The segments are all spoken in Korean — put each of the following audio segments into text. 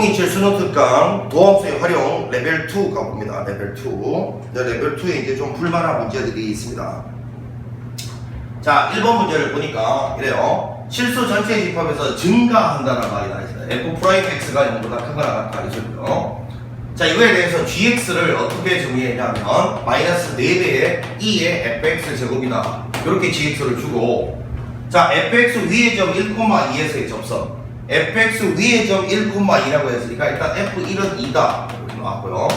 2027 수능 특강 도함수의 활용 레벨 2 가봅니다. 레벨 2. 레벨 2에 이제 좀 불만한 문제들이 있습니다. 자, 1번 문제를 보니까 이래요. 실수 전체 집합에서 증가한다는 말이 나와 있어요. f'(x가 0보다 크거나 같다 이소리죠. 자, 이거에 대해서 gx를 어떻게 정의했냐면 마이너스 4배의 2의 fx 제곱이다. 이렇게 gx를 주고, 자, fx 위의 점 1,2에서의 접선, fx 위의 점 1,2라고 했으니까 일단 f1은 2다 이렇게 나왔고요.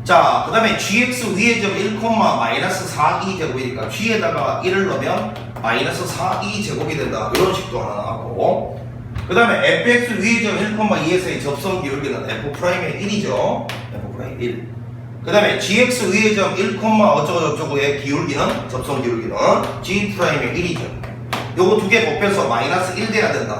자, 그 다음에 gx 위의 점 1,-4e 제곱이니까 g에다가 1을 넣으면 마이너스 4e 제곱이 된다. 이런 식도 하나 나왔고, 그 다음에 fx 위의 점 1,2에서의 접선 기울기는 f'의 1이죠. f'의 1. 그 다음에 gx 위의 점 1, 어쩌고저쩌고의 기울기는, 접선 기울기는 g'의 1이죠. 요거 두 개 곱해서 마이너스 1 돼야 된다.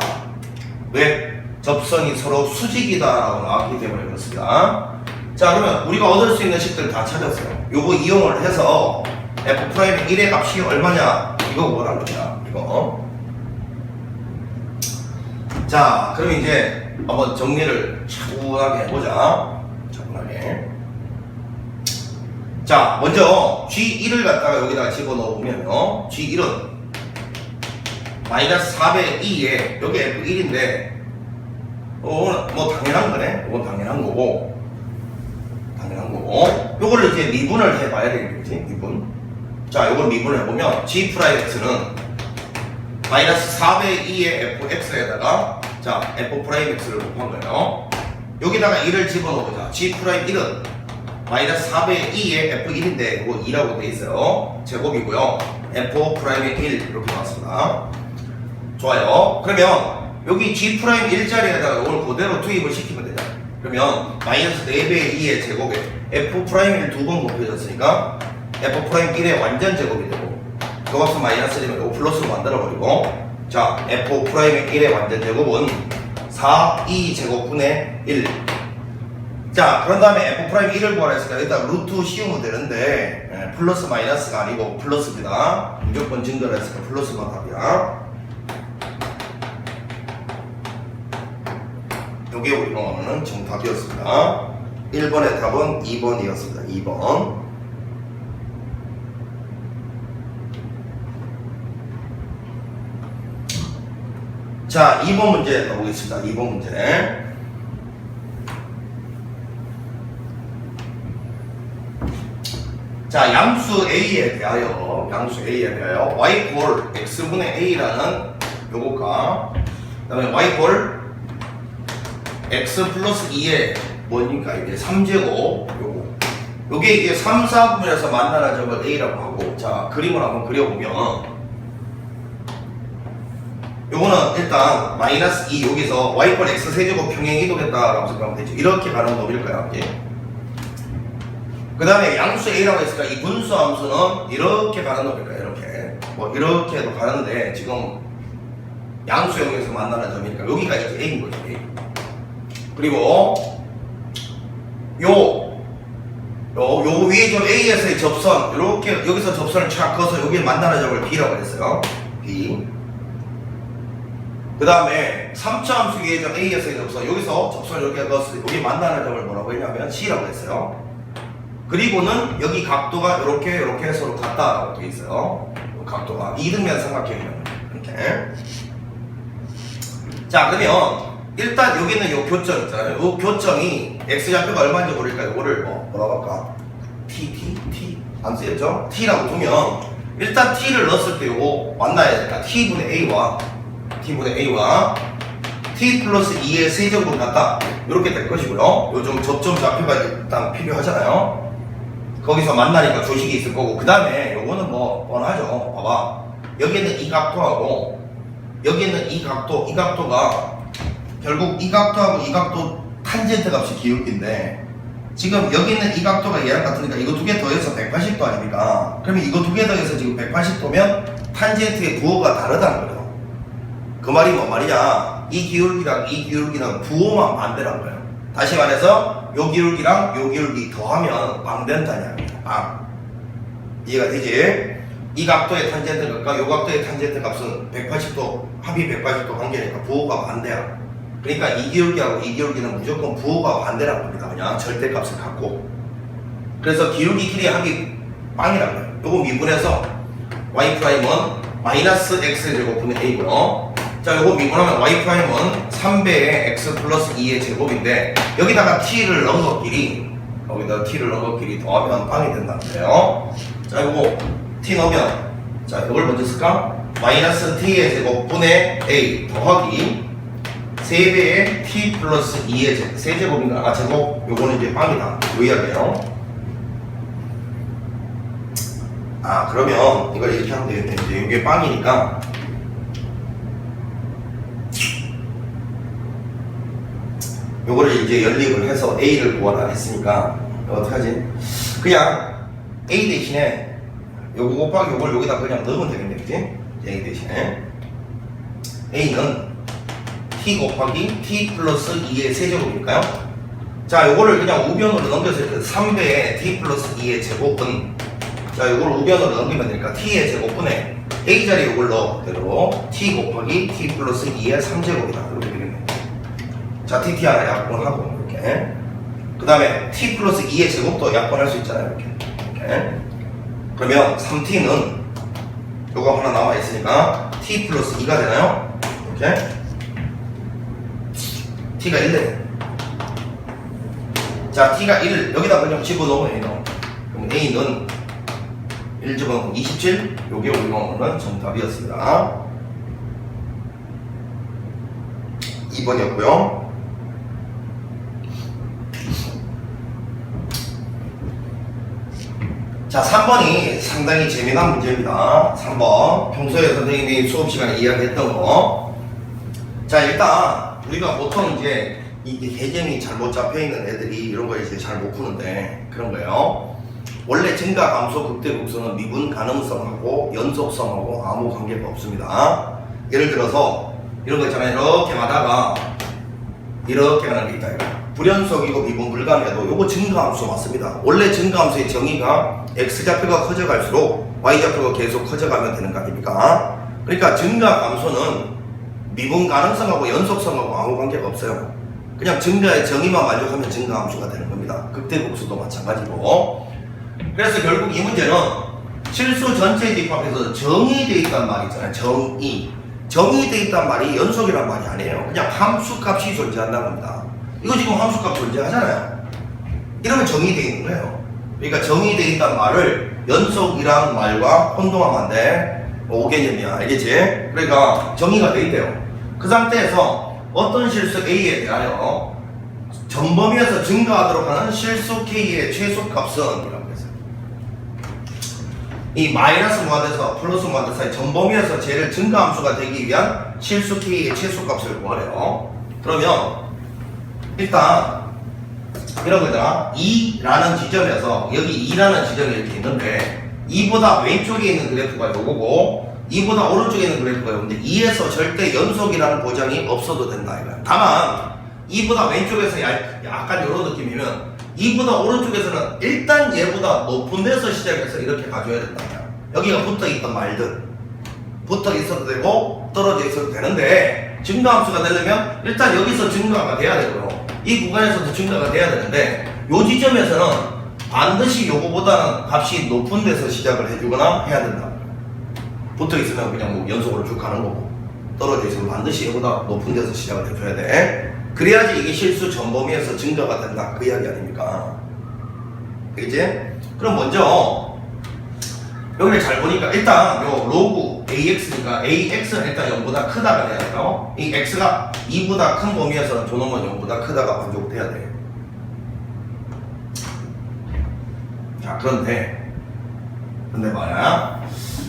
왜? 접선이 서로 수직이다라고 나왔기 때문에 그렇습니다. 자, 그러면 우리가 얻을 수 있는 식들 다 찾았어요. 요거 이용을 해서 f'의 1의 값이 얼마냐? 이거 뭐라는 거냐? 이거. 자, 그럼 이제 한번 정리를 차분하게 해보자. 차분하게. 자, 먼저 G1을 갖다가 여기다가 집어넣으면요. G1은 마이너스 4배 2에 여기 F1인데 뭐 당연한 거네. 이건 당연한 거고, 요거를 이제 미분을 해봐야 되겠지. 미분. 자, 요걸 미분을 해보면 G'X는 마이너스 4배 2의 fx에다가 자 f'x를 곱한 거예요. 여기다가 1을 집어넣어보자. G'1은 마이너스 4배 2의 f1인데 이거 2라고 돼 있어요. 제곱이고요. f'의 1 이렇게 나왔습니다. 좋아요. 그러면 여기 G'1자리에다가 이걸 그대로 투입을 시키면 되죠. 그러면 마이너스 4배 2의 제곱에 f'를 두 번 곱해졌으니까 f'1의 완전 제곱이 되고, 그 값은 마이너스 되면 이거 플러스로 만들어버리고, 자 f'의 1의 완전 제곱은 4e 제곱분의 1. 자, 그런 다음에 f'의 1을 구하라 했으니까 일단 루트 씌우면 되는데 플러스 마이너스가 아니고 플러스입니다. 무조건 증가를 했으니까 플러스가 답이야. 요게 우리는 정답이었습니다. 1번의 답은 2번이었습니다. 2번. 자, 2번 문제 가보겠습니다. 2번 문제. 자, 양수 A에 대하여 y x분의 A라는 요거가, 그 다음에 y x 플러스 2에 뭐니까 이게 3제곱 요게 이게 3, 4분면에서 만나는 점을 A라고 하고, 자, 그림을 한번 그려보면 요거는 일단 마이너스 2 여기서 y x 세제곱 평행 이동했다라고 생각하면 되죠. 이렇게 가는 놈일 거야. 그 다음에 양수 A라고 했으니까 이 분수 함수는 이렇게 가는 놈일 거야. 이렇게 뭐 이렇게도 가는데 지금 양수형에서 만나는 점이니까 여기가 이제 A인 거죠. A. 그리고 요 위에 좀 A에서의 접선, 이렇게 여기서 접선을 착 그어서 여기 만나는 점을 B라고 했어요. B. 그 다음에 3차 함수 위에 점 A에서의 접선, 여기서 접선을 이렇게 그었을 때 여기 만나는 점을 뭐라고 했냐면 C라고 했어요. 그리고는 여기 각도가 이렇게 서로 같다라고 되어 있어요. 각도가 이등변 삼각형이면 이렇게. 자, 그러면 일단 여기는 요 교점 있잖아요. 요 교점이 x좌표가 얼마인지 모르니까 요거를 뭐라고 할까? t 안 쓰였죠? t라고 두면 일단 t를 넣었을 때 요거 만나야 되니까 t분의 a와 t 플러스 2의 세제곱은 같다. 이렇게 될 것이고요. 요즘 접점 좌표가 일단 필요하잖아요. 거기서 만나니까 조식이 있을 거고, 그 다음에 요거는 뭐 뻔하죠. 봐봐, 여기는 이 각도하고 여기는 이 각도가 결국 이 각도하고 이 각도 탄젠트 값이 기울기인데, 지금 여기는 이 각도가 얘랑 같으니까 이거 두 개 더해서 180도 아닙니까? 그러면 이거 두 개 더해서 지금 180도면 탄젠트의 부호가 다르다는 거예요. 그 말이 뭔 말이냐? 이 기울기랑 이 기울기는 부호만 반대란 거예요. 다시 말해서 요 기울기랑 요 기울기 더하면 빵 된다냐. 빵. 이해가 되지? 이 각도의 탄젠트 값과 요 각도의 탄젠트 값은 180도, 합이 180도 관계니까 부호가 반대야. 그러니까 2기울기하고 2기울기는 무조건 부호가 반대라고 합니다. 그냥 절대값을 갖고. 그래서 기울기 길이 합이 빵이라고 해요. 요거 미분해서 y''은 마이너스 x의 제곱분의 a고요. 자, 요거 미분하면 y''은 3배의 x 플러스 2의 제곱인데 여기다가 t를 넣은 것끼리 더하면 빵이 된다는데요. 자, 요거 t 넣으면 자, 이걸 먼저 쓸까? 마이너스 t의 제곱분의 a 더하기 3배의 t 플러스 2의 제곱, 세제곱인가? 제곱, 요거는 이제 빵이다. 요 이야기예요. 그러면 이걸 이렇게 하면 되겠네. 이제 이게 빵이니까 요거를 이제 연립을 해서 a를 구하라 했으니까 어떻게 하지? 그냥 a 대신에 요거 곱하기 요걸 여기다 그냥 넣으면 되겠네. 그치? a 대신에 a는 t 곱하기 t 플러스 2의 세제곱이니까요. 자, 요거를 그냥 우변으로 넘겼을 때 3배의 t 플러스 2의 제곱은 자, 요걸 우변으로 넘기면 되니까 t의 제곱분에 a 자리에 요걸 넣어 그대로 t 곱하기 t 플러스 2의 3제곱이다. 이렇게 되겠네. 자, tt 하나 약분하고 이렇게. 그 다음에 t 플러스 2의 제곱도 약분할 수 있잖아요. 이렇게. 그러면 3t는 요거 하나 남아있으니까 t 플러스 2가 되나요? 이렇게. t가 1네. 자, t가 1 여기다 그냥 집어넣으면 돼요. 그럼 a는 1 집어넣으면 27. 요게 우리 오늘 정답이었습니다. 2번이었고요. 자, 3번이 상당히 재미난 문제입니다. 3번 평소에 선생님이 수업 시간에 이야기했던 거. 자, 일단 우리가 보통 이제 이게 개념이 잘못 잡혀있는 애들이 이런 거 이제 잘 못 푸는데 그런 거예요. 원래 증가 감소 극대극소는 미분 가능성하고 연속성하고 아무 관계가 없습니다. 예를 들어서 이런 거 있잖아요. 이렇게 가다가 이렇게 가는 게 있다. 불연속이고 미분 불가능해도 요거 증가함수 맞습니다. 원래 증가함수의 정의가 x좌표가 커져갈수록 y좌표가 계속 커져가면 되는 거 아닙니까? 그러니까 증가함수는 미분 가능성하고 연속성하고 아무 관계가 없어요. 그냥 증가의 정의만 만족하면 증가함수가 되는 겁니다. 극대극소도 마찬가지고. 그래서 결국 이 문제는 실수 전체 집합에서 정의되어 있단 말이 있잖아요. 정의되어 있단 말이 연속이란 말이 아니에요. 그냥 함수값이 존재한다는 겁니다. 이거 지금 함수값 존재하잖아요. 이러면 정의되어 있는 거예요. 그러니까 정의되어 있단 말을 연속이란 말과 혼동하면 안 돼. 5개념이야. 알겠지? 그러니까 정의가 되어 있대요. 그 상태에서 어떤 실수 A에 대하여 전범위에서 증가하도록 하는 실수 K의 최소값은 이라고 했어요. 이 마이너스 무한대에서 플러스 무한대 사이 전범위에서 쟤를 증가함수가 되기 위한 실수 K의 최소값을 구하래요. 그러면 일단 이런 거잖아. 2라는 지점에서 여기 2라는 지점이 이렇게 있는데 2보다 왼쪽에 있는 그래프가 요거고 2보다 오른쪽에 있는 그래프가 요건데 2에서 절대 연속이라는 보장이 없어도 된다 이거야. 다만 2보다 왼쪽에서 약간 이런 느낌이면 2보다 오른쪽에서는 일단 얘보다 높은 데서 시작해서 이렇게 가져야 된다. 여기가 붙어있던 말들 붙어 있어도 되고 떨어져 있어도 되는데 증가함수가 되려면 일단 여기서 증가가 돼야 되고요. 이 구간에서도 증가가 돼야 되는데 요 지점에서는 반드시 요거보다는 값이 높은 데서 시작을 해주거나 해야 된다. 붙어 있으면 그냥 뭐 연속으로 쭉 가는 거고 떨어져 있으면 반드시 얘보다 높은 데서 시작을 해줘야 돼. 그래야지 이게 실수 전범위에서 증가가 된다. 그 이야기 아닙니까? 그치? 그럼 먼저 여기를 잘 보니까 일단 요 로그 AX니까 AX는 일단 0보다 크다가 돼야 돼요. 이 X가 2보다 큰 범위에서는 저놈은 0보다 크다가 만족돼야 돼. 자, 그런데 말이야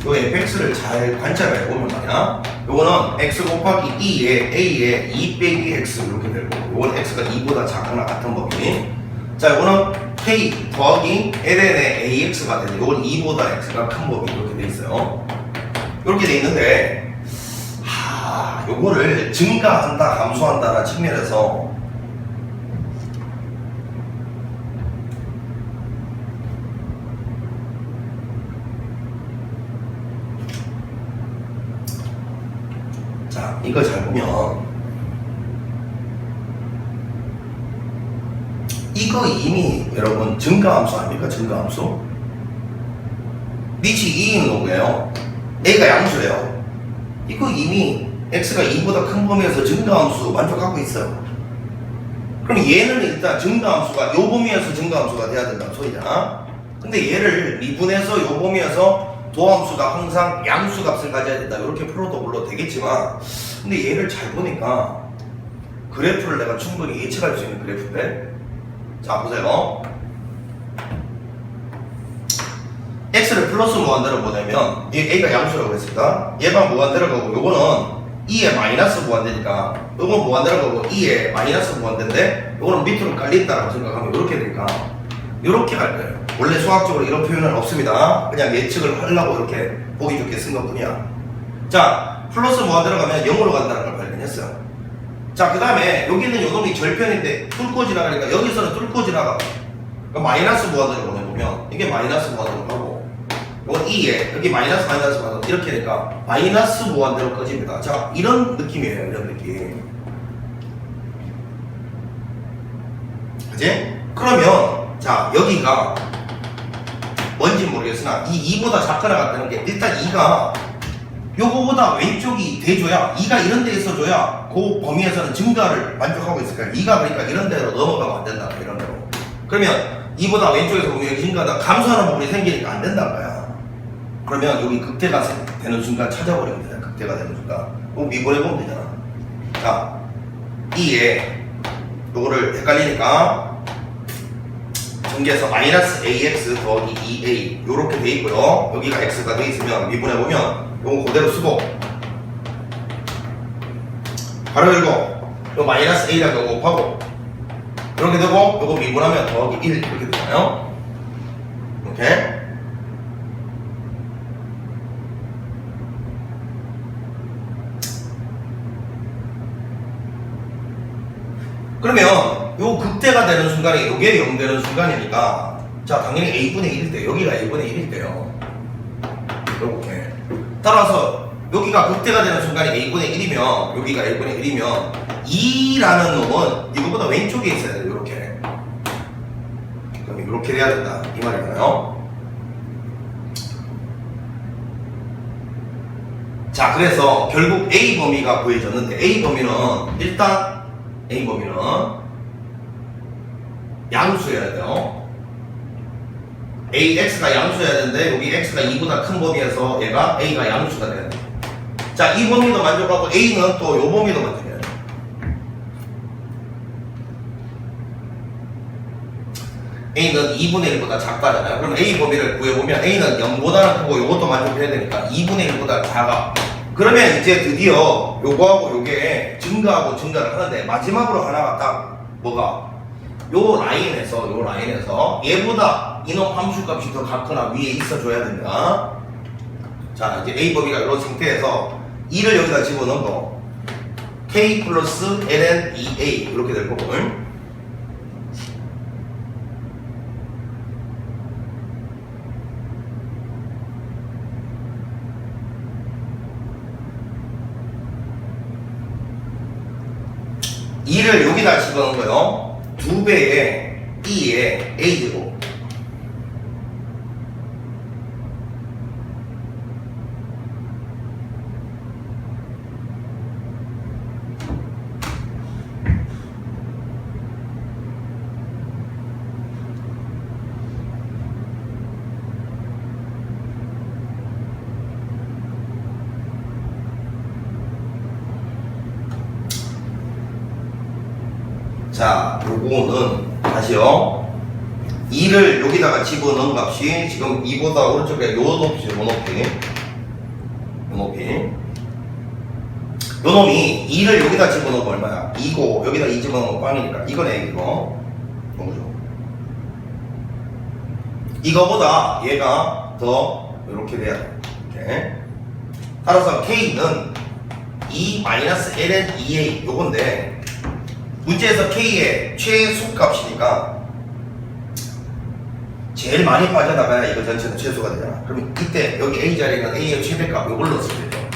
요 fx를 잘 관찰을 해보면 말이야 요거는 x 곱하기 2에 a에 2 빼기 x 이렇게 되고 요거는 x가 2보다 작거나 같은 범위. 자, 요거는 k 더하기 ln의 ax가 되는데 요건 2보다 x가 큰 범위 이렇게 돼 있어요. 이렇게 돼 있는데 요거를 증가한다 감소한다라는 측면에서 자, 이거 잘 보면 이거 이미 여러분 증가함수 아닙니까? 증가함수. 리치 2인 놈이에요. A가 양수래요. 이거 이미 X가 2보다 큰 범위에서 증가함수 만족하고 있어요. 그럼 얘는 일단 증가함수가 요 범위에서 증가함수가 돼야 된다는 소리잖아. 근데 얘를 미분해서 요 범위에서 도함수가 항상 양수 값을 가져야 된다. 이렇게 풀어도 물론 되겠지만, 근데 얘를 잘 보니까 그래프를 내가 충분히 예측할 수 있는 그래프인데, 자 보세요. X를 플러스 무한대로 보내면 얘 A가 양수라고 했습니다. 얘가 무한대로 가고 요거는 2에 마이너스 무한대니까 요건 무한대로 가고 2에 마이너스 무한대인데 요거는 밑으로 깔린다라고 생각하면 이렇게 되니까 이렇게 갈 거예요. 원래 수학적으로 이런 표현은 없습니다. 그냥 예측을 하려고 이렇게 보기 좋게 쓴 것뿐이야. 자, 플러스 무한대로 가면 0으로 간다는 걸 발견했어요. 자, 그 다음에 여기는 요놈이 절편인데 뚫고 지나가니까 여기서는 뚫고 지나가. 그러니까 마이너스 무한대로 보내보면 이게 마이너스 무한대로 가고 이건 2에 여기 마이너스 무한대로 이렇게 되니까 마이너스 무한대로 꺼집니다. 자, 이런 느낌이에요. 이런 느낌. 그치? 그러면 자, 여기가 뭔지 모르겠으나 이 2보다 작거나 같다는 게 일단 2가 요거보다 왼쪽이 돼줘야 2가 이런 데 있어줘야 그 범위에서는 증가를 만족하고 있을 거야. 2가 그러니까 이런 데로 넘어가면 안 된다. 이런 데로. 그러면 2보다 왼쪽에서 보면 여기 증가가 감소하는 부분이 생기니까 안 된다는 거야. 그러면 여기 극대가 되는 순간 찾아버리면 되잖아. 극대가 되는 순간. 그럼 미분해보면 되잖아. 자, 2에 요거를 헷갈리니까 전개해서 마이너스 AX 더하기 2A 요렇게 돼 있고요. 여기가 X가 돼 있으면 미분해보면 요거 그대로 쓰고 바로 열고 요 마이너스 A랑 요거 곱하고 이렇게 되고 요거 미분하면 더하기 1 이렇게 되잖아요. 이렇게 그러면 요 극대가 되는 순간에 요게 0 되는 순간이니까 자 당연히 A분의 1일 때 여기가 A분의 1일 때요. 이렇게 따라서 여기가 극대가 되는 순간이 A분의 1이면 여기가 A분의 1이면 2라는 놈은 이거보다 왼쪽에 있어야 돼요. 이렇게 그럼 이렇게 돼야 된다 이 말이잖아요. 자 그래서 결국 A 범위가 구해졌는데 A 범위는 일단 A 범위는 양수여야 돼요. AX가 양수여야 되는데 여기 X가 2보다 큰 범위에서 얘가 A가 양수가 돼야 돼. 자, 이 범위도 만족하고 A는 또 요 범위도 만족해야 돼. A는 2분의 1보다 작다잖아요. 그럼 A 범위를 구해보면 A는 0보다는 크고 요것도 만족해야 되니까 2분의 1보다 작아. 그러면 이제 드디어 요거하고 요게 증가하고 증가를 하는데 마지막으로 하나가 딱 뭐가 요 라인에서 얘보다 이놈 함수값이 더 같거나 위에 있어줘야 된다. 자 이제 A 범위가 이런 상태에서 2를 여기다 집어넣고 K 플러스 ln 2A 이렇게 될 거고 이를 여기다 집어넣은 거요. 2배의 E의 A제곱. 자, 요거는 다시요. 2를 여기다가 집어넣은 값이 지금 2보다 오른쪽에 요 높이죠, 요 높이. 요 높이. 요 놈이 2를 여기다 집어넣으면 얼마야? 2고 여기다 2 집어넣으면 빵이니까 이거네, 이거. 뭐죠? 이거보다 얘가 더 이렇게 돼야 돼. 이렇게. 따라서 K는 2-ln 2A 요건데 문제에서 K의 최소값이니까 제일 많이 빠져나가야 이거 전체는 최소가 되잖아. 그럼 이때 여기 A 자리에는 A의 최대값 요걸 넣었을 때죠.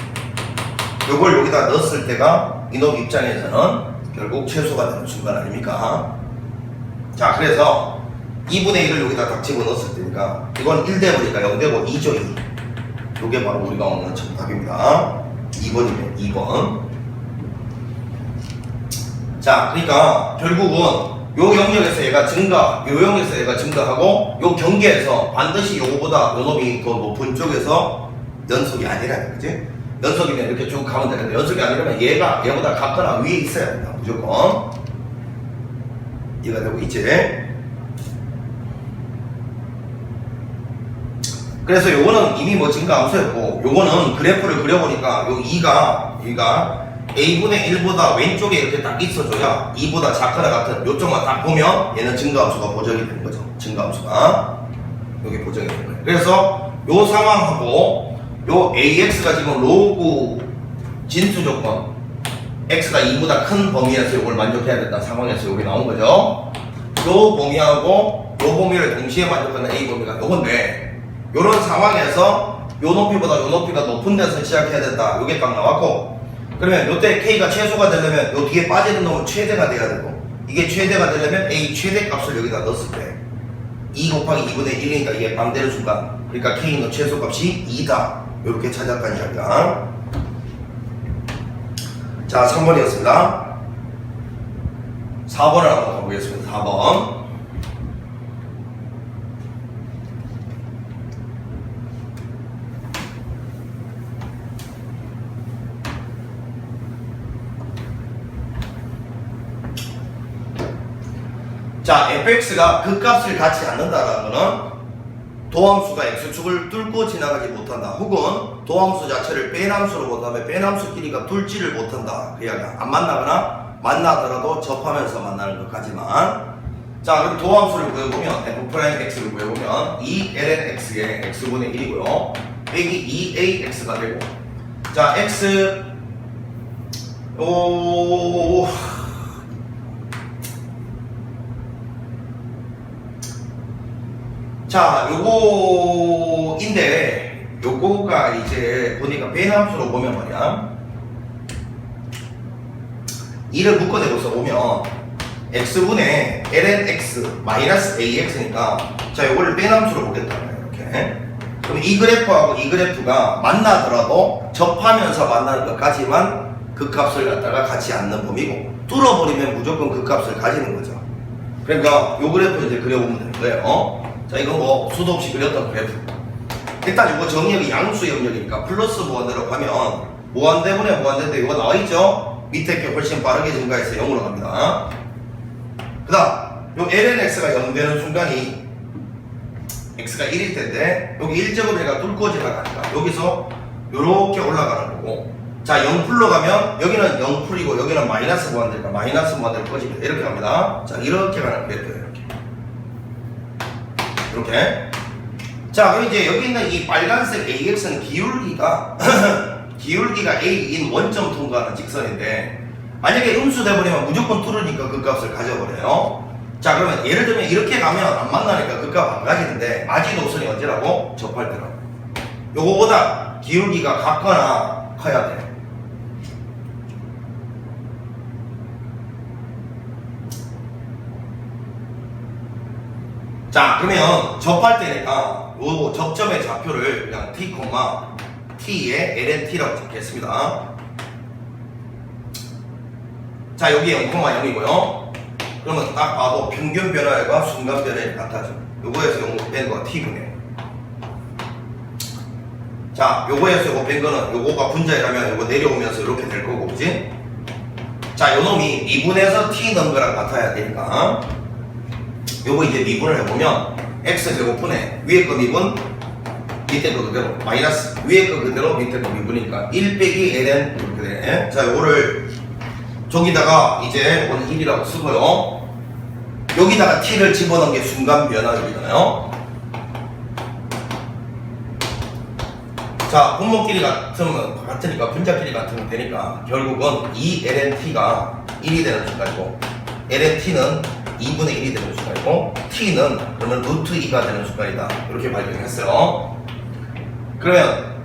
요걸 여기다 넣었을 때가 이놈 입장에서는 결국 최소가 되는 순간 아닙니까? 자, 그래서 2분의 1을 여기다 딱 집어넣었을 테니까 이건 1되버니까 0되고 2죠. 2. 요게 바로 우리가 오늘 정답입니다. 2번이면 2번. 자, 그러니까 결국은 요 영역에서 얘가 증가, 요 영역에서 얘가 증가하고 요 경계에서 반드시 요거보다 요 놈이 더 높은 쪽에서 연속이 아니라는 거지. 연속이면 이렇게 쭉 가면 되는데 연속이 아니라면 얘가 얘보다 같거나 위에 있어야 된다. 무조건. 이해가 되고 있지? 그래서 요거는 이미 뭐 증가함수였고 요거는 그래프를 그려보니까 요 2가 A분의 1보다 왼쪽에 이렇게 딱 있어줘야 2보다 작거나 같은 요쪽만 딱 보면 얘는 증가함수가 보정이 되는 거죠. 증가함수가 여기 보정이 되는 거예요. 그래서 요 상황하고 요 AX가 지금 로그 진수 조건 X가 2보다 큰 범위에서 이걸 만족해야 된다는 상황에서 여기 나온 거죠. 요 범위하고 요 범위를 동시에 만족하는 A 범위가 요건데 요런 상황에서 요 높이보다 요 높이가 높은 데서 시작해야 된다. 요게 딱 나왔고 그러면 요때 K가 최소가 되려면 요 뒤에 빠지는 놈은 최대가 돼야 되고 이게 최대가 되려면 A 최대 값을 여기다 넣었을 때 2 곱하기 2분의 1이니까 이게 반대로 순간 그러니까 K는 최소 값이 2다. 요렇게 찾았다는 이야기야. 자, 3번이었습니다. 4번을 한번 가보겠습니다. 4번. 자, fx가 그 값을 갖지 않는다라는 거는 도함수가 x축을 뚫고 지나가지 못한다. 혹은 도함수 자체를 빼함수로 본 다음에 빼함수 길이가 뚫지를 못한다. 그 이야기야. 안 만나거나 만나더라도 접하면서 만나는 것까지만. 자, 그럼 도함수를 구해보면 f'x를 구해보면 2lnx의 x분의 1이고요. 빼기 2ax가 되고 자, x 자, 요거인데 요거가 이제 보니까 배함수로 보면 말이야 2를 묶어내고 써보면 x분의 lnx 마이너스 ax니까 자, 요거를 배함수로 보겠다. 이렇게. 그럼 이 그래프하고 이 그래프가 만나더라도 접하면서 만나는 것까지만 그 값을 갖다가 갖지 않는 범위고 뚫어버리면 무조건 그 값을 가지는 거죠. 그러니까 요 그래프 이제 그려보면 되는 거예요. 자, 이건 뭐 수도 없이 그렸던 그래프. 일단 이거 정의역이 양수 영역이니까 플러스 무한대로 가면 무한대분의 무한대인데 이거 나와있죠? 밑에 게 훨씬 빠르게 증가해서 0으로 갑니다. 그 다음 요 lnx가 0 되는 순간이 x가 1일 텐데 여기 1제곱을 얘가 뚫고 지나가니까 여기서 요렇게 올라가는 거고 자, 0풀로 가면 여기는 0풀이고 여기는 마이너스 무한대니까 마이너스 무한대로 꺼집니다. 이렇게 갑니다. 자, 이렇게 가는 그래프예요. 이렇게. 자, 그럼 이제 여기 있는 이 빨간색 AX는 기울기가 기울기가 A인 원점 통과하는 직선인데 만약에 음수 돼버리면 무조건 뚫으니까 그 값을 가져버려요. 자, 그러면 예를 들면 이렇게 가면 안 만나니까 그 값 안 가지는데 마지노선이 언제라고? 접할 때라고. 요거보다 기울기가 같거나 커야 돼. 자, 그러면 접할 때니까 요 접점의 좌표를 그냥 t, t에 lnt라고 적겠습니다. 자, 여기 0,0이고요. 그러면 딱 봐도 평균 변화율과 순간 변화율이 같아져. 요거에서 요거 뺀 거가 t분의. 자, 요거에서 요거 뺀 거는 요거가 분자이라면 요거 내려오면서 이렇게 될 거고, 그지? 자, 요 놈이 미분해서 t 넣은 거랑 같아야 되니까. 요거 이제 미분을 해보면 x제곱분의 위에 거 미분 밑에 거 그대로 마이너스 위에 거 그대로 밑에 거 미분이니까 1 빼기 ln 이렇게 돼. 자, 요거를 저기다가 이제 요거는 1이라고 쓰고요. 여기다가 t를 집어넣은 게 순간 변화율이잖아요. 자, 분모끼리 같으니까 분자끼리 같으면 되니까 결국은 2lnt가 1이 되는 순간이고 lnt는 2분의 1이 되는 순간이고 t는 그러면 루트 2가 되는 순간이다. 이렇게 발견했어요. 그러면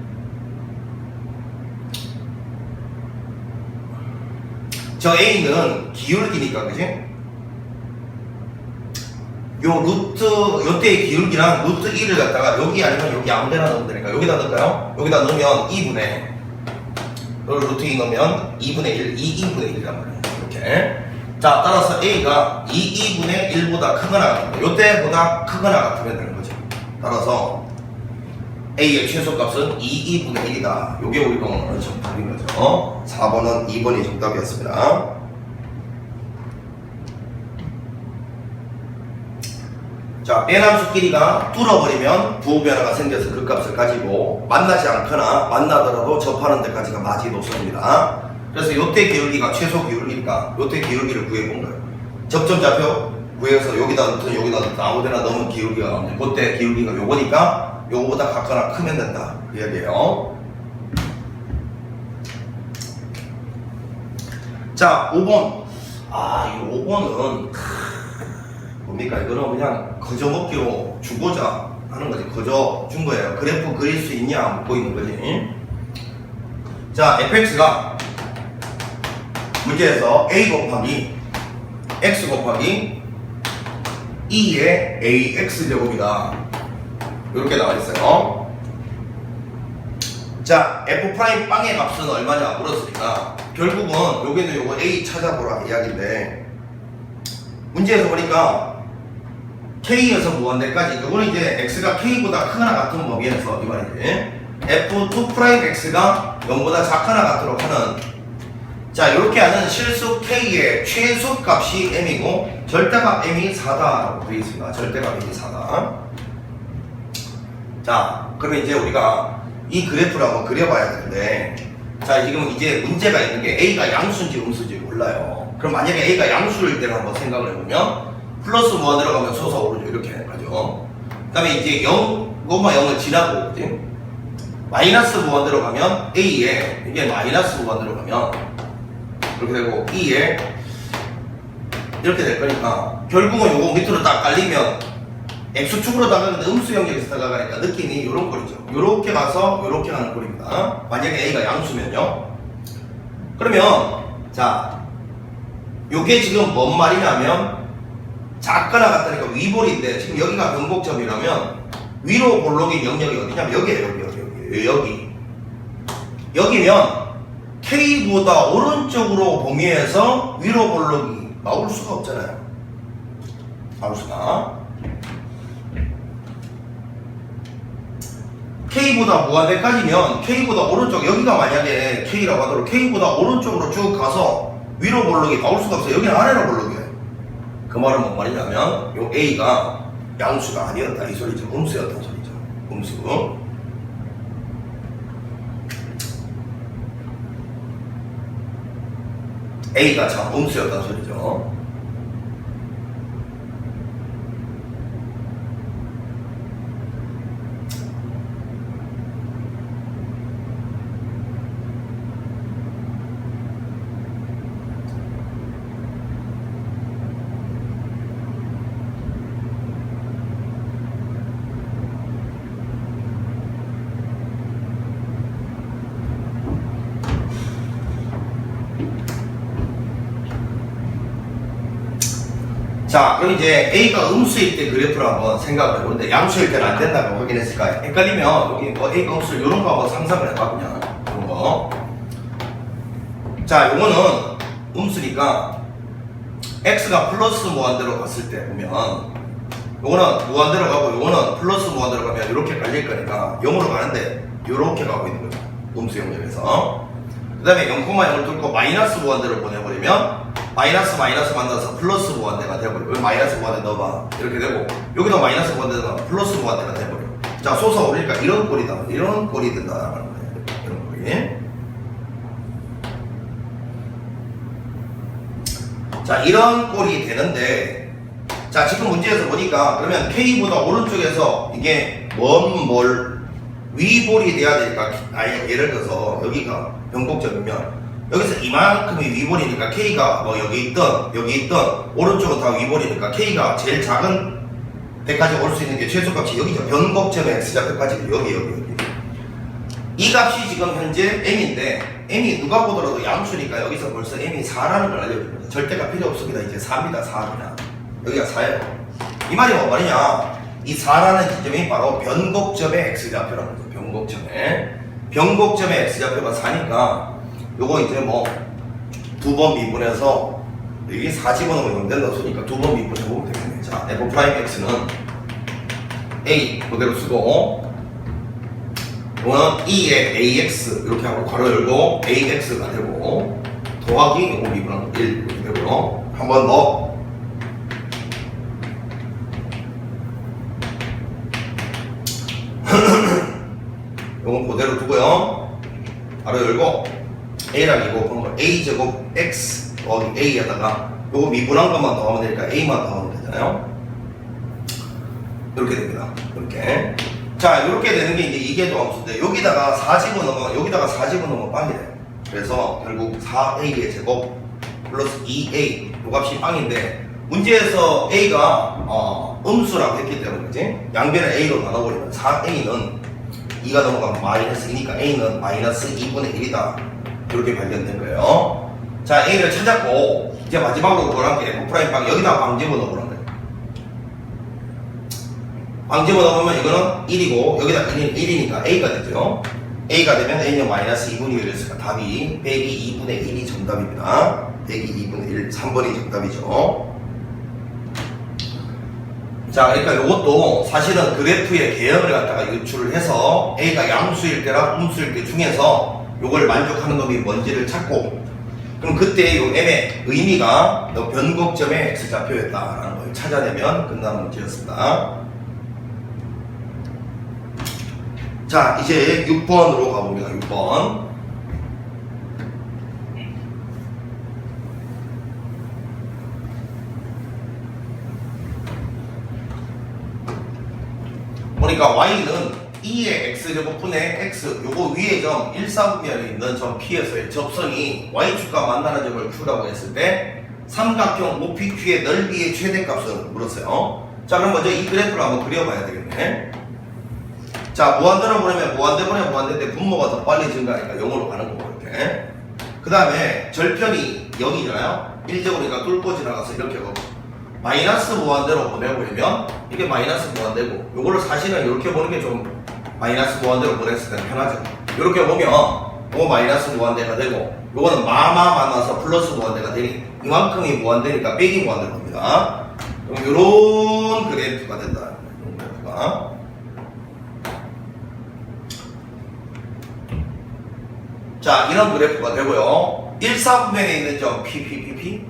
저 A는 기울기니까, 그지? 요 루트, 요때의 기울기랑 루트 1을 갖다가 여기 아니면 여기 아무 데나 넣으면 되니까 여기다 넣을까요? 여기다 넣으면 2분의, 루트 2 넣으면 2분의 1, 2분의 1이란 말이에요. 이렇게. 자, 따라서 A가 2분의 1보다 크거나 같으면, 요때보다 크거나 같으면 되는 거죠. 따라서 A의 최소값은 2분의 1이다. 요게 우리가 오늘 정답인 거죠. 4번은 2번이 정답이었습니다. 자, N함수 길이가 뚫어버리면 부호변화가 생겨서 그 값을 가지고 만나지 않거나 만나더라도 접하는 데까지가 마지 노선입니다. 그래서 요때 기울기가 최소 기울기니까 요때 기울기를 구해본 거예요. 접점좌표 구해서 여기다 넣든 여기다 넣든 아무데나 넣으면 기울기가 나오는데 그때 기울기가 요거니까 요거보다 같거나 크면 된다. 그 이야기예요. 자, 5번. 이 5번은 뭡니까? 이거는 그냥 거저 먹기로 주고자 하는 거지. 거저 준 거예요. 그래프 그릴 수 있냐 묻고 있는 거지. 자, fx가 문제에서 a 곱하기 x 곱하기 2의 ax 제곱이다. 이렇게 나와 있어요. 자, f 프라임 빵의 값은 얼마냐 물었으니까 결국은 여기는 요거 a 찾아보라 이야기인데 문제에서 보니까 K에서 무한대까지 이거는 이제 X가 K보다 크거나 같은 범위에서 이 말이지 F2'X가 0보다 작거나 같도록 하는 자 이렇게 하는 실수 K의 최소값이 M이고 절대값 M이 4다라고 되어 있습니다. 절대값 M이 4다. 자 그러면 이제 우리가 이 그래프를 한번 그려봐야 되는데 자 지금 이제 문제가 있는 게 A가 양수인지 음수인지 몰라요. 그럼 만약에 A가 양수일 때를 한번 생각을 해보면 플러스 무한 들어가면 솟아오르죠. 이렇게 가죠. 그 다음에 이제 0, 0을 지나고, 그치? 마이너스 무한 들어가면 A에, 이게 마이너스 무한 들어가면, 이렇게 되고, E에, 이렇게 될 거니까, 결국은 요거 밑으로 딱 깔리면, X축으로 다가가는데 음수 영역에서 다가가니까 느낌이 이런 꼴이죠. 요렇게 가서, 요렇게 가는 꼴입니다. 만약에 A가 양수면요. 그러면, 자, 요게 지금 뭔 말이냐면, 작거나 같다니까 위볼인데 지금 여기가 변곡점이라면 위로 볼록인 영역이 어디냐면 여기에요. 여기 여기면 K보다 오른쪽으로 범위해서 위로 볼록이 나올 수가 없잖아요. 나올 수가 K보다 무한대까지면 K보다 오른쪽 여기가 만약에 K라고 하도록 K보다 오른쪽으로 쭉 가서 위로 볼록이 나올 수가 없어요. 여기는 아래로 볼록이에요. 그 말은 뭔 말이냐면 요 A가 양수가 아니었다 이 소리죠. 음수였다는 소리죠. 음수. A가 참 음수였다는 소리죠. 자, 그럼 이제 A가 음수일 때 그래프를 한번 생각을 해보는데 양수일 때는 안 된다고 확인했을까요? 헷갈리면 여기 뭐 A가 음수일 이런 거 한번 상상을 해봐 그냥 이런 거. 자, 요거는 음수니까 X가 플러스 무한대로 갔을 때 보면 요거는 무한대로 가고 요거는 플러스 무한대로 가면 이렇게 갈릴 거니까 0으로 가는데 이렇게 가고 있는 거죠. 음수 영역에서. 그 다음에 0,0을 뚫고 마이너스 무한대로 보내버리면 마이너스 만나서 플러스 무한대가 돼버리고 마이너스 무한대 넣어봐 이렇게 되고 여기도 마이너스 무한대 넣어봐 플러스 무한대가 돼버려. 자 솟아오르니까 이런 꼴이다 이런 꼴이 된다는 거예요. 이런 꼴이. 자 이런 꼴이 되는데 자 지금 문제에서 보니까 그러면 K보다 오른쪽에서 이게 위볼이 돼야 되니까 예를 들어서 여기가 변곡점이면 여기서 이만큼이 위볼이니까 K가 뭐 여기 있던 오른쪽은 다 위볼이니까 K가 제일 작은 데까지 올 수 있는 게 최소값이 여기죠. 변곡점의 X좌표까지 여기 이 값이 지금 현재 M인데 M이 누가 보더라도 양수니까 여기서 벌써 M이 4라는 걸 알려줍니다. 절대가 필요 없습니다. 이제 4입니다. 4입니다. 여기가 4예요. 이 말이 뭔 말이냐? 이 4라는 지점이 바로 변곡점의 x좌표라는 거죠. 변곡점의 x좌표가 4니까 요거 이제 뭐 두 번 미분해서 여기 4 집어넣으면 된다 소니까 두 번 미분해보면 되겠네. 자, f'x는 a 그대로 쓰고 이거는 2의 ax 이렇게 하고 괄호 열고 ax가 되고 더하기 요거 미분하면 1 이렇게 되고요. 한 번 더 요건 그대로 두고요. 괄호 열고 a랑 이거 본 거 a제곱 x 더하기 a에다가 요거 미분한 것만 더하면 되니까 a만 더하면 되잖아요. 이렇게 됩니다. 이렇게. 자, 이렇게 되는 게 이제 이계도 함수인데 여기다가 4 집어넣으면 빵이 돼요. 그래서 결국 4a의 제곱 플러스 2a 요 값이 빵인데 문제에서 a가 음수라고 했기 때문에 그지? 양변을 a로 나눠버리면 4a는 2가 넘어가면 마이너스 2니까 a는 마이너스 2분의 1이다. 이렇게 발견된 거예요. 자, a를 찾았고 이제 마지막으로 그거란 게 f'빵 여기다 방 집어넣어보란 거예요. 방 집어넣으면 이거는 1이고 여기다 1이니까 a가 되죠. a가 되면 a는 마이너스 2분의 1을 했으니까 답이 102 2분의 1이 정답입니다. 102 2분의 1 3번이 정답이죠. 자, 그러니까 이것도 사실은 그래프의 개형을 갖다가 유출을 해서 a가 양수일 때랑 음수일 때 중에서 요걸 만족하는 놈이 뭔지를 찾고 그럼 그때 요 m의 의미가 변곡점의 x좌표였다라는 걸 찾아내면 끝나는 문제였습니다. 자, 이제 6번으로 가봅니다. 6번. 보니까 y는 2의 x제곱분의 x 요거 위에 점 1사분면에 있는 점 p에서의 접선이 y축과 만나는 점을 q라고 했을 때 삼각형 OPQ의 넓이의 최대값을 물었어요. 자, 그럼 먼저 이 그래프를 한번 그려봐야 되겠네. 자, 무한대로 보내면 무한대인데 분모가 더 빨리 증가하니까 0으로 가는 거고 이렇게. 그 다음에 절편이 0이잖아요. 1제곱이니까 뚫고 지나가서 이렇게 가고 마이너스 무한대로 보내버리면 이게 마이너스 무한대고 요거를 사실은 이렇게 보는 게 좀 마이너스 무한대로 보냈을 때 편하죠. 이렇게 보면 요거 마이너스 무한대가 되고 요거는 만나서 플러스 무한대가 되니 이만큼이 무한대니까 빼기 무한대로 봅니다. 그럼 요런 그래프가 된다. 이런 그래프가. 자, 이런 그래프가 되고요. 1사분면에 있는 점 PPPP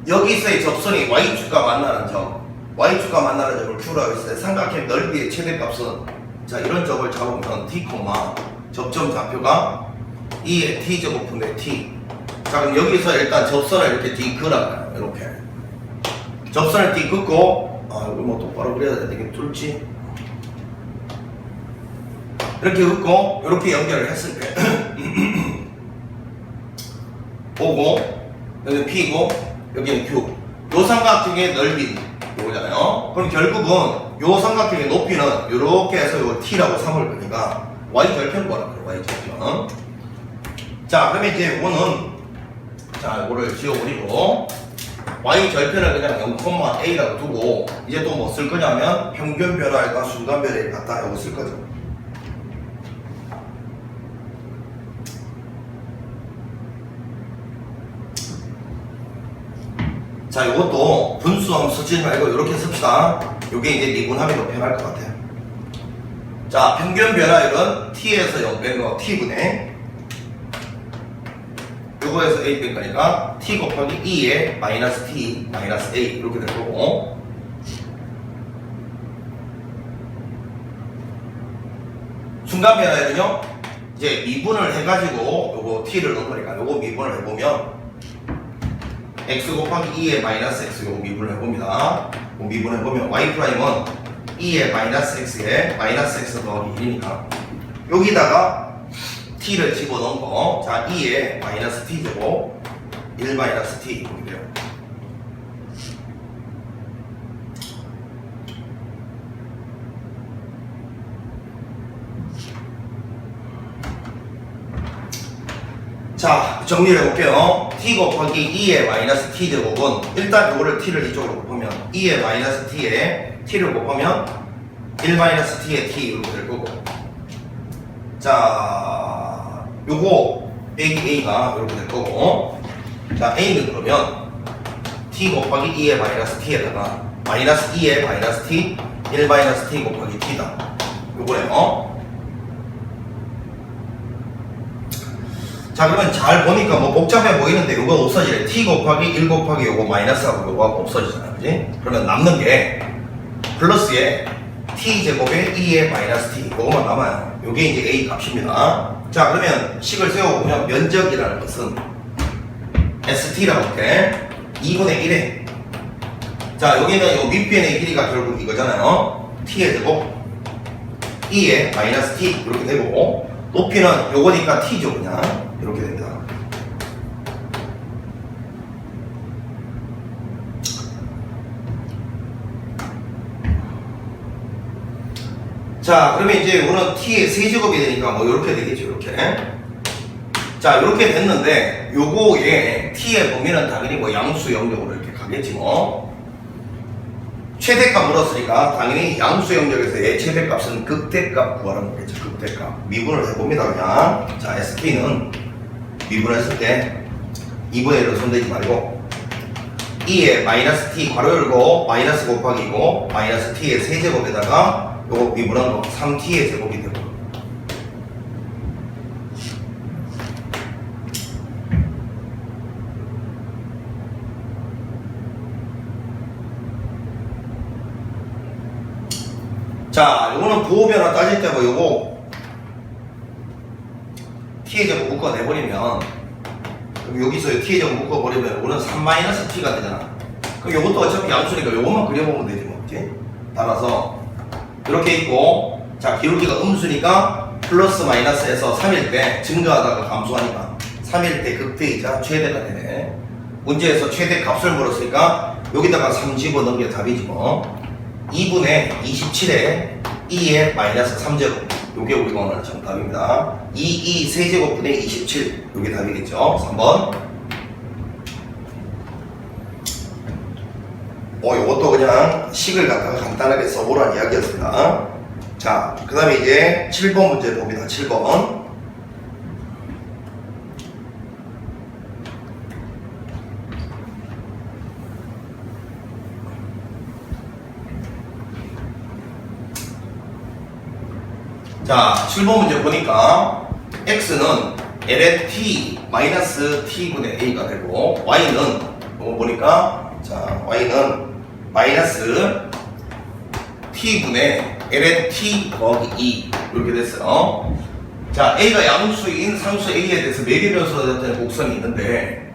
여기서의 접선이 y축과 만나는 점을 q라고 했을 때 삼각형 넓이의 최대값은 자, 이런 점을 잡으면 t, 접점 좌표가 2의 t제곱분의 t. 자, 그럼 여기서 일단 접선을 이렇게 d 그어놔요. 이렇게 접선을 d 긋고 이거 뭐 똑바로 그려야 되게 뚫지. 이렇게 긋고 이렇게 연결을 했을 때 보고 여기는 p고 여기는 q. 요 삼각형의 넓이 요거잖아요. 그럼 결국은 요 삼각형의 높이는 요렇게 해서 요 t라고 삼을 거니까 y절편 구하라 그래요. y절편. 자, 그러면 이제 요거는 자, 요거를 지워버리고 y절편을 그냥 0,a라고 두고 이제 또 뭐 쓸 거냐면 평균 변화일까 순간 변화일 같다 요거 쓸 거죠. 자, 이것도 분수함 쓰지 말고 이렇게 씁시다. 이게 이제 미분함이 더 편할 것 같아요. 자, 평균 변화율은 t에서 0 뺀 거 t분의 요거에서 a 뺀 거니까 t 곱하기 2에 마이너스 t 마이너스 a 이렇게 될 거고 순간 변화율은요 이제 미분을 해가지고 요거 t를 넣은 거니까 요거 미분을 해보면 x 곱하기 2의 마이너스 x 요거 미분을 해봅니다. 미분을 해보면 y 프라임은 2의 마이너스 x에 마이너스 x 더하기 1이니까 여기다가 t를 집어넣은 거 자 2의 마이너스 t 제곱 1 마이너스 t 이렇게 돼요. 자, 정리를 해볼게요. t 곱하기 2의 마이너스 t 제곱은 일단 요거를 t를 이쪽으로 곱하면 2의 마이너스 t에 t를 곱하면 1 마이너스 t의 t 이렇게 될 거고, 자 요거 빼기 a가 이렇게 될 거고, 자 a는 그러면 t 곱하기 2의 마이너스 t에다가 마이너스 2의 마이너스 t 1 마이너스 t 곱하기 t다 요거네요. 자 그러면 잘 보니까 뭐 복잡해 보이는데 요거 없어지네. t 곱하기 1 곱하기 요거 마이너스하고 요거 없어지잖아요, 그지? 그러면 남는 게 플러스에 t 제곱에 2의 마이너스 t 요거만 남아요. 요게 이제 a 값입니다. 자 그러면 식을 세워보면 면적이라는 것은 st라고 할게 2분의 1에, 자 여기는 요 밑변의 길이가 결국 이거잖아요. t의 제곱 2의 마이너스 t 이렇게 되고, 높이는 요거니까 t죠 그냥 이렇게 됩니다. 자 그러면 이제 이거는 t의 세제곱이 되니까 뭐 이렇게 되겠죠. 이렇게 자 이렇게 됐는데 요거에 t의 범위는 당연히 뭐 양수 영역으로 이렇게 가겠지 뭐. 최대값 물었으니까 당연히 양수 영역에서의 최대값은 극대값 구하는 거겠죠. 극대값 미분을 해봅니다 그냥. 자 SK는 미분했을 때 2분의 1로 손대지 말고 2의 마이너스 t 괄호 열고 마이너스 곱하기고 마이너스 t의 세제곱에다가 요거 미분한 거 3t의 제곱이 되고, 자 요거는 부호변화 따질 때 뭐 요거 t의 제곱 묶어내버리면, 그럼 여기서 t의 제곱 묶어버리면 요거는 3-t가 되잖아. 그럼 요것도 어차피 양수니까 요것만 그려보면 되지 뭐, 그치? 따라서 이렇게 있고, 자 기울기가 음수니까 플러스 마이너스에서 3일 때 증가하다가 감소하니까 3일 때 극대이자 최대가 되네. 문제에서 최대 값을 물었으니까 여기다가 3 집어넣은 게 답이지 뭐. 2분의 27에 2의 마이너스 3제곱 요게 우리가 원하는 정답입니다. 2 세제곱분의 27 요게 답이겠죠. 3번. 요것도 그냥 식을 갖다가 간단하게 써보라는 이야기였습니다. 자 그 다음에 이제 7번 문제 봅니다. 7번. 자 7번 문제 보니까 x는 l의 t 마이너스 t분의 a가 되고, y는 이거 보니까 자 y는 마이너스 t분의 l의 t 더하기 2 이렇게 됐어요. 자 a가 양수인 상수 a에 대해서 매개변수가 나타낸 곡선이 있는데,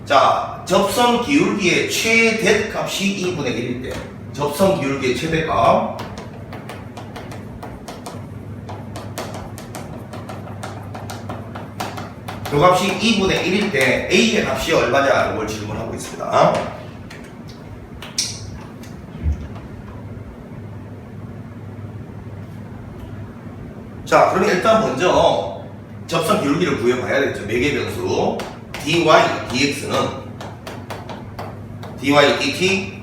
자 접선 기울기의 최대값이 2분의 1일 때, 접선 기울기의 최대값 요 값이 2분의 1일 때 A의 값이 얼마냐 이걸 질문하고 있습니다. 자 그러면 일단 먼저 접선 기울기를 구해봐야겠죠. 매개변수 dy dx는 dy dt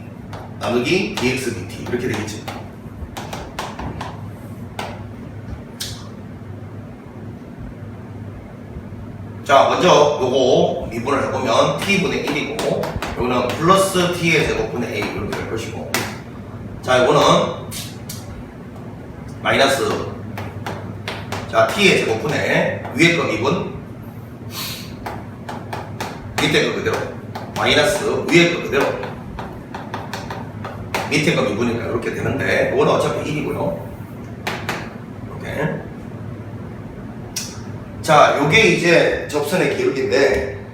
나누기 dx dt 이렇게 되겠지. 자 먼저 요거 미분을 해보면 t분의 1이고 요거는 플러스 t의 제곱분의 a 이렇게 될 것이고, 자 요거는 마이너스 자 t의 제곱분의 위에 거 미분 밑에 거 그대로 마이너스 위에 거 그대로 밑에 거 미분이니까 이렇게 되는데, 요거는 어차피 1이고요 이렇게. 자, 요게 이제 접선의 기울기인데,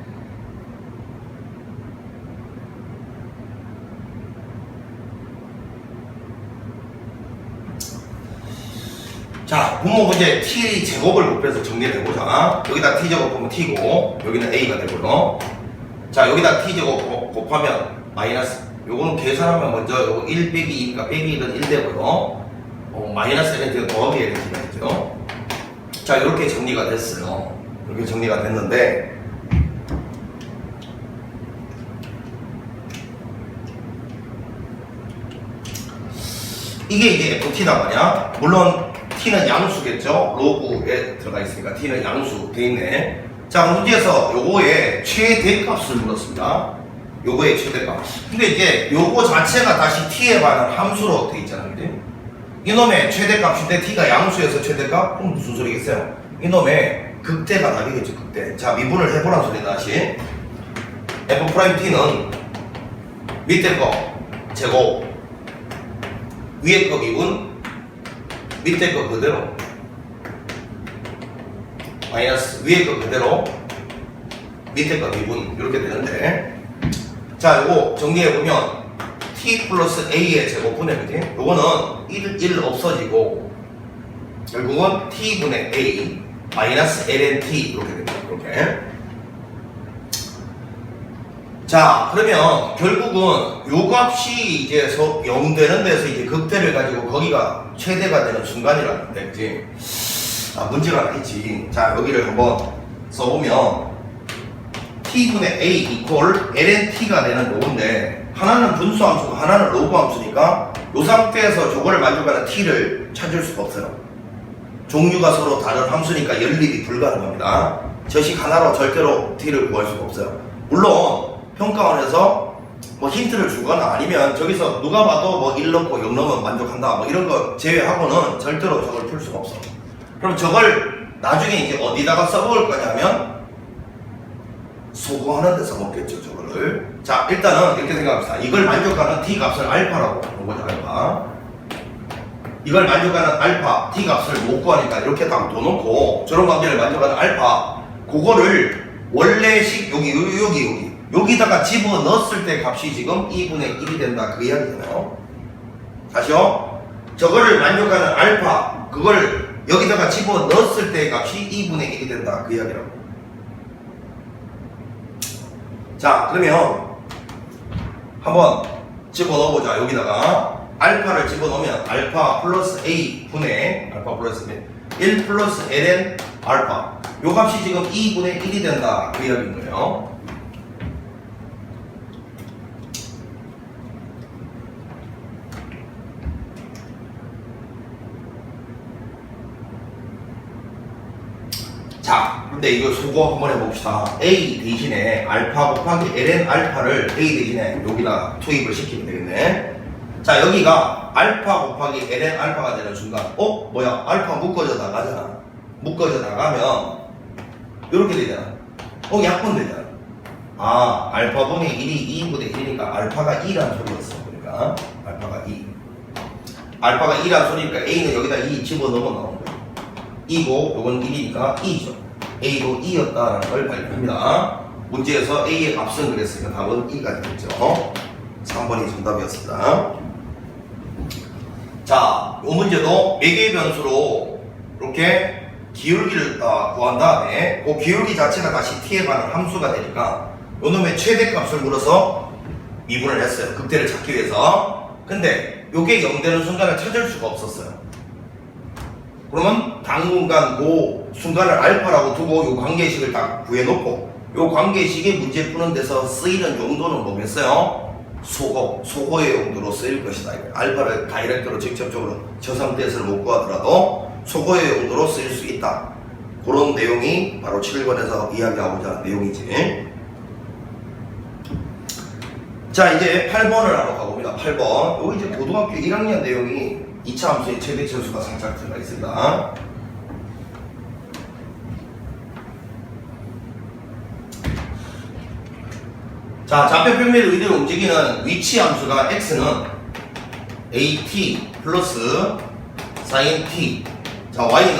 자, 분모 문제 t 제곱을 곱해서 정리를 해보자. 여기다 t 제곱 보면 t고, 여기는 a가 되고요. 자, 여기다 t 제곱 곱하면 마이너스, 요거는 계산하면 먼저 요거 1 빼기 2니까 빼기 1은 1 되고요. 마이너스 LNT가 더하기 LNT가 있죠. 자 이렇게 정리가 됐어요. 이렇게 정리가 됐는데, 이게 이제 ft다 말이야. 물론 t는 양수겠죠. 로그에 들어가 있으니까 t는 양수 돼 있네. 자, 문제에서 요거의 최대값을 물었습니다. 요거의 최대값. 근데 이제 요거 자체가 다시 t에 반한 함수로 돼 있잖아요. 그지? 이놈의 최대값인데 t가 양수에서 최대값? 그럼 무슨 소리겠어요? 이놈의 극대가 답이겠죠. 극대. 자, 미분을 해보란 소리 다시. f't는 밑에 거 제곱, 위에 거 미분, 밑에 거 그대로, 마이너스 위에 거 그대로, 밑에 거 미분, 이렇게 되는데, 자, 요거 정리해보면 t 플러스 a의 제곱분의, 그지? 요거는 1 없어지고 결국은 t분의 a 마이너스 ln-t 이렇게 됩니다. 이렇게. 자, 그러면 결국은 요 값이 이제 0 되는 데서 이제 극대를 가지고 거기가 최대가 되는 순간이라는데, 그지? 아, 문제가 하나 있지. 자, 여기를 한번 써보면 t분의 a 이퀄 ln-t가 되는 요건데, 하나는 분수함수고 하나는 로그함수니까 요 상태에서 저거를 만족하는 t를 찾을 수가 없어요. 종류가 서로 다른 함수니까 연립이 불가능합니다. 저식 하나로 절대로 t를 구할 수가 없어요. 물론 평가원에서 뭐 힌트를 주거나 아니면 저기서 누가 봐도 뭐 1 넣고 0 넣으면 만족한다 뭐 이런 거 제외하고는 절대로 저걸 풀 수가 없어. 그럼 저걸 나중에 이제 어디다가 써먹을 거냐면 소거하는 데 써먹겠죠, 저거를. 자, 일단은 이렇게 생각합시다. 이걸 만족하는 t 값을 알파라고 하는 거죠, 알파. 이걸 만족하는 알파 t 값을 못 구하니까 이렇게 딱 둬놓고 저런 관계를 만족하는 알파 그거를 원래식 여기다가 집어넣었을 때 값이 지금 2분의 1이 된다 그 이야기잖아요. 다시요. 저거를 만족하는 알파 그걸 여기다가 집어넣었을 때 값이 2분의 1이 된다 그 이야기라고. 자, 그러면 한번 집어넣어보자. 여기다가 알파를 집어넣으면 알파 플러스 a 분의 알파 플러스 1 플러스 ln 알파 요 값이 지금 2분의 1이 된다 그 이야기인 거예요. 자, 근데 이거 소거 한번 해봅시다. a 대신에 알파 곱하기 ln 알파를 a 대신에 여기다 투입을 시키면 되겠네. 자, 여기가 알파 곱하기 ln 알파가 되는 순간 뭐야, 알파 묶어져 나가잖아. 묶어져 나가면 이렇게 되잖아. 약분 되잖아. 아, 알파분의 1이 2분의 1이니까 알파가 2라는 소리였어. 그러니까 알파가 2. 알파가 2라는 소리니까 a는 여기다 2 집어넣으면 나오는 거야. 2고 요건 1이니까 2죠. a도 2였다라는 걸 발표합니다. 문제에서 a의 값은 그랬으니까 답은 2가 되겠죠. 3번이 정답이었습니다. 자, 이 문제도 매개 변수로 이렇게 기울기를 구한 다음에 그 기울기 자체가 다시 t에 관한 함수가 되니까 요놈의 최대값을 물어서 미분을 했어요. 극대를 찾기 위해서. 근데 요게 0 되는 순간을 찾을 수가 없었어요. 그러면 당분간 그 순간을 알파라고 두고 요 관계식을 딱 구해놓고 요 관계식이 문제 푸는 데서 쓰이는 용도는 뭐겠어요? 소거의 용도로 쓰일 것이다. 알파를 다이렉트로 직접적으로 저 상태에서는 못 구하더라도 소거의 용도로 쓰일 수 있다. 그런 내용이 바로 7번에서 이야기하고자 하는 내용이지. 자, 이제 8번을 하러 가봅니다. 8번. 여기 이제 고등학교 1학년 내용이 2차 함수의 최대 차수가 살짝 들어가 있습니다. 자, 좌표 평면을 의대로 움직이는 위치 함수가 x는 at 플러스 sin t, 자 y는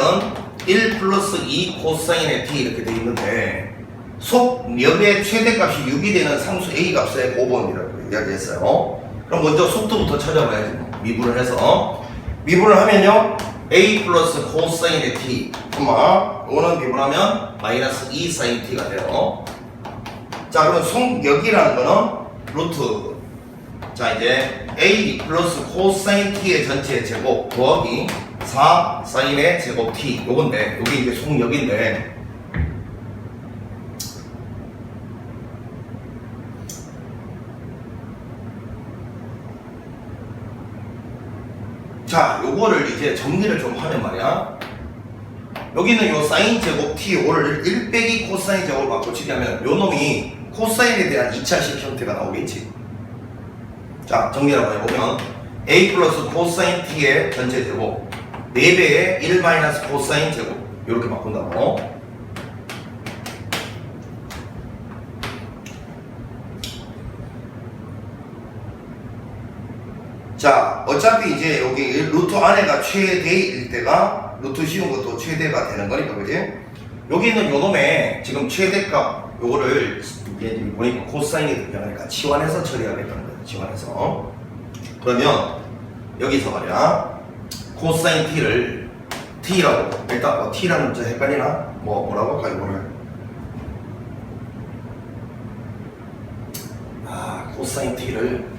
1 플러스 2 코사인의 t 이렇게 되어 있는데 속력의 최대값이 6이 되는 상수 a 값의 고번이라고 이야기했어요. 그럼 먼저 속도부터 찾아봐야지. 미분을 해서 미분을 하면요 a 플러스 코사인의 t, 이거는 미분하면 마이너스 2 사인 t가 돼요. 자, 그럼 속력이라는 거는 루트, 자 이제 a 플러스 코사인 t의 전체 제곱 더하기 4 사인의 제곱 t 요건데 요게 이제 속력인데, 자, 요거를 이제 정리를 좀 하면 말이야. 여기는 요 사인 제곱 t5를 1 빼기 코사인 제곱을 바꿔치기 하면 요 놈이 코사인에 대한 2차식 형태가 나오겠지. 자, 정리를 한번 해보면 a 플러스 코사인 t의 전체 제곱 4배의 1 마이너스 코사인 제곱 이렇게 바꾼다고. 자, 어차피 이제 여기 루트 안에가 최대일 때가 루트 씌운 것도 최대가 되는 거니까, 그지? 여기 있는 요 놈의 지금 최대값 요거를 이제 보니까 코사인이 등장하니까 치환해서 처리하겠다는 거야. 치환해서. 그러면 여기서 말이야 코사인 t를 t라고, 일단 뭐 t라는 문자 헷갈리나? 뭐라고 할까 이거를? 코사인 t를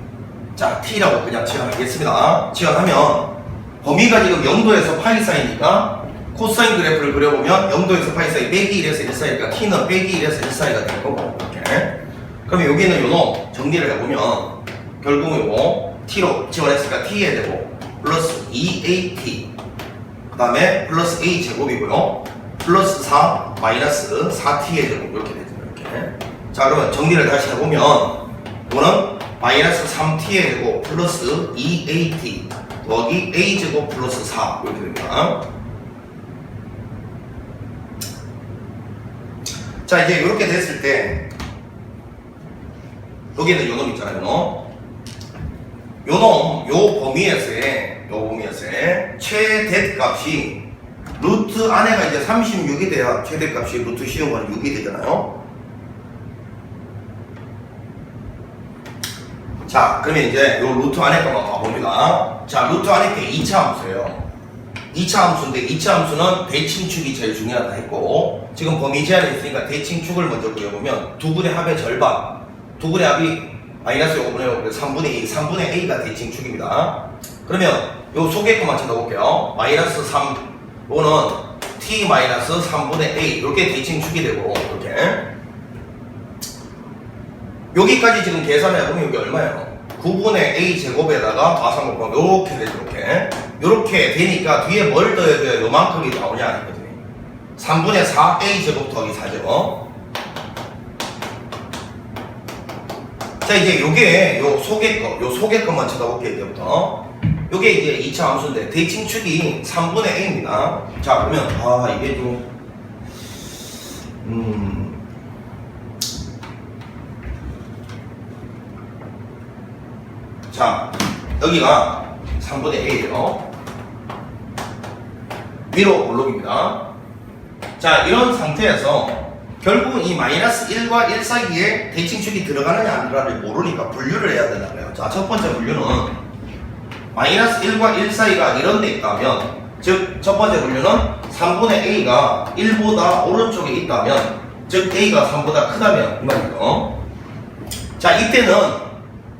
자 t라고 그냥 치환하겠습니다. 치환하면 범위가 지금 0도에서 파이 사이니까 코사인 그래프를 그려보면 0도에서 파이 사이 빼기 1에서 1 사이니까 t는 빼기 1에서 1 사이가 될 거고, 이렇게. 그러면 여기는 요놈 정리를 해보면 결국은 요거 t로 치환했으니까 t에 되고 플러스 2at 그 다음에 플러스 a 제곱이고요 플러스 4 마이너스 4t의 제곱 이렇게 되죠. 이렇게. 자, 그러면 정리를 다시 해보면 이거는 마이너스 3t의 제곱 플러스 2at 더하기 a 제곱 플러스 4 이렇게 됩니다. 자, 이제 이렇게 됐을 때 여기는 요놈 있잖아요. 요놈 요 범위에서의 최대값이 루트 안에가 이제 36이 돼야 최대값이 루트 씌운 거는 6이 되잖아요. 자, 그러면 이제 요 루트 안에 거만 봐봅니다. 자, 루트 안에 게 2차 함수예요. 2차 함수인데 2차 함수는 대칭축이 제일 중요하다 했고, 지금 범위 제한이 있으니까 대칭축을 먼저 그려보면 두 분의 합의 절반, 두 분의 합이 마이너스 5분의 5, 3분의 2, 3분의 a가 대칭축입니다. 그러면 요 속에 것만 찾아볼게요. 마이너스 3, 요거는 t 마이너스 3분의 a, 이렇게 대칭축이 되고, 이렇게. 여기까지 지금 계산해보면 여기 얼마예요? 9분의 a 제곱에다가 마상 곱하면 요렇게 되죠. 요렇게 되니까 뒤에 뭘 더해야 돼요? 요만큼이 나오냐 아니거든요. 3분의 4 a 제곱 더하기 4죠. 자, 이제 요게 요 속의 것만 쳐다볼게요. 이제부터 요게 이제 2차 함수인데 대칭축이 3분의 a입니다. 자, 그러면 이게 좀 자, 여기가 3분의 a예요. 위로 볼록입니다. 자, 이런 상태에서 결국은 이 마이너스 1과 1 사이에 대칭축이 들어가느냐 안 들어가느냐 모르니까 분류를 해야 된다고요. 자, 첫 번째 분류는 마이너스 1과 1 사이가 이런 데 있다면, 즉 첫 번째 분류는 3분의 a가 1보다 오른쪽에 있다면, 즉 a가 3보다 크다면 이 말이죠. 자, 이때는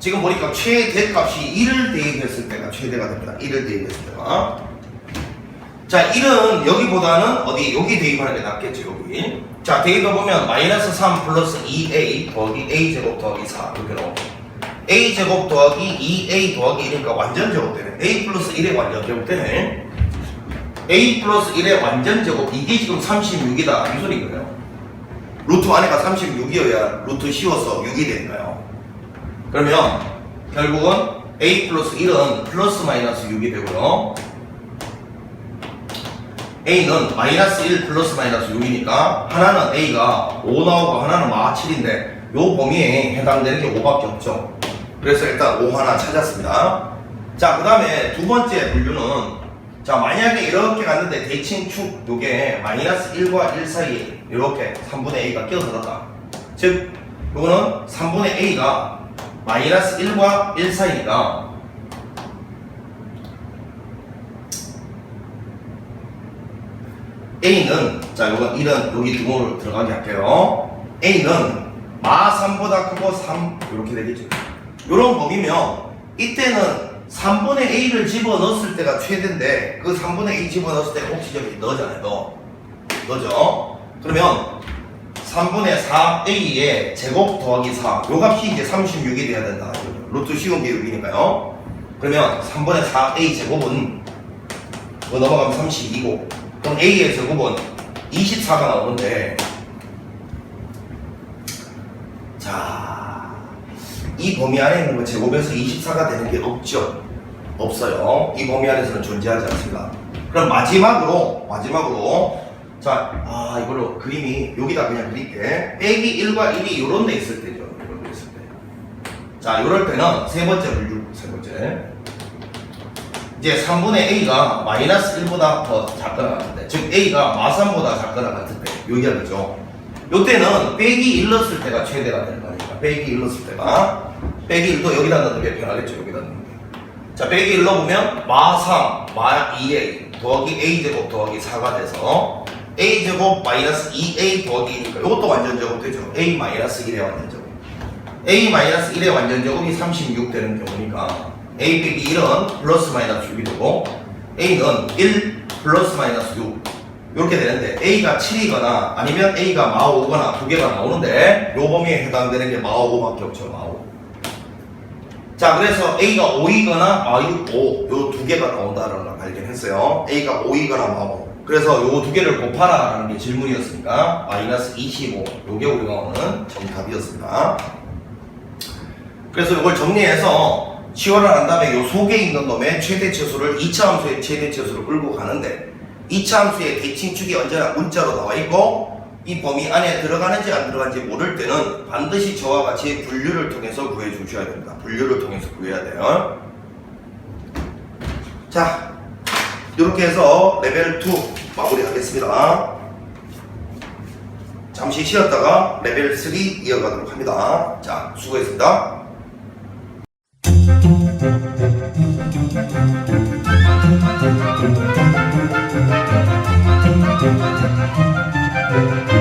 지금 보니까 최대값이 1을 대입했을 때가 최대가 됩니다. 1을 대입했을 때가. 자, 1은 여기보다는 어디? 여기 대입하는 게 낫겠죠, 여기. 자, 대입해보면 마이너스 3 플러스 2a 더하기 a 제곱 더하기 4 이렇게 나오죠. a 제곱 더하기 2a 더하기 1이니까 완전 제곱되네. a 플러스 1의 완전 제곱되네. a 플러스 1의 완전 제곱, 이게 지금 36이다 이 소리인 거예요. 루트 안에가 36이어야 루트 씌워서 6이 되는 거예요. 그러면 결국은 a 플러스 1은 플러스 마이너스 6이 되고요. a는 마이너스 1 플러스 마이너스 6이니까 하나는 a가 5 나오고 하나는 마 7인데 요 범위에 해당되는 게 5밖에 없죠. 그래서 일단 5 하나 찾았습니다. 자, 그 다음에 두 번째 분류는, 자, 만약에 이렇게 갔는데 대칭축 요게 마이너스 1과 1 사이에 이렇게 3분의 a가 끼어들었다. 즉 요거는 3분의 a가 마이너스 1과 1 사이니까 a는, 자, 요건 1은 여기 두모를 들어가게 할게요. a는 마 3보다 크고 3 이렇게 되겠죠. 요런 범위면 이때는 3분의 a를 집어넣었을 때가 최대인데, 그 3분의 a 집어넣었을 때 혹시 저기 너잖아요. 너죠? 그러면 3분의 4a의 제곱 더하기 4, 요 값이 이제 36이 돼야 된다. 루트 씌운 게 6이니까요. 그러면 3분의 4a 제곱은 이거 넘어가면 32고, 그럼 A의 제곱은 24가 나오는데, 자, 이 범위 안에 있는 거 제곱에서 24가 되는 게 없죠? 없어요. 이 범위 안에서는 존재하지 않습니다. 그럼 마지막으로, 자, 이걸로 그림이, 여기다 그냥 그릴게. 빼기 1과 1이 요런 데 있을 때죠. 요런 데 있을 때. 자, 요럴 때는 세 번째 분류, 세 번째. 이제 3분의 A가 마이너스 1보다 더 작거나 같은데, 즉 A가 마삼보다 작거나 같을 때, 요기하겠죠. 요때는 빼기 1 넣었을 때가 최대가 되는 거니까, 빼기 1 넣었을 때가, 빼기 1도 여기다 넣는 게 편하겠죠, 여기다 넣는 게. 자, 빼기 1 넣어보면 마3, 마2A 더하기 A제곱 더하기 4가 돼서 A제곱 마이너스 2A 더하기 1이니까 이것도 완전제곱 되죠. A 마이너스 1의 완전제곱. A 마이너스 1의 완전제곱이 36 되는 경우니까 A 빼기 1은 플러스 마이너스 6이 되고 A는 1 플러스 마이너스 6 이렇게 되는데 A가 7이거나 아니면 A가 마5거나 두 개가 나오는데 요 범위에 해당되는 게 마5밖에 없죠. 마5. 자, 그래서 A가 5이거나 마6, 5 요 두 개가 나온다는 걸 발견했어요. A가 5이거나 마5. 그래서 요 두 개를 곱하라 라는 게 질문이었으니까 마이너스 25 요게 우리가 오는 정답이었습니다. 그래서 이걸 정리해서 치환을 한 다음에 요 속에 있는 놈의 최대치수를 2차 함수의 최대치수를 끌고 가는데 2차 함수의 대칭축이 언제나 문자로 나와 있고 이 범위 안에 들어가는지 안 들어가는지 모를 때는 반드시 저와 같이 분류를 통해서 구해 주셔야 됩니다. 분류를 통해서 구해야 돼요. 자, 이렇게 해서 레벨 2 마무리하겠습니다. 잠시 쉬었다가 레벨 3 이어가도록 합니다. 자, 수고했습니다. Thank you.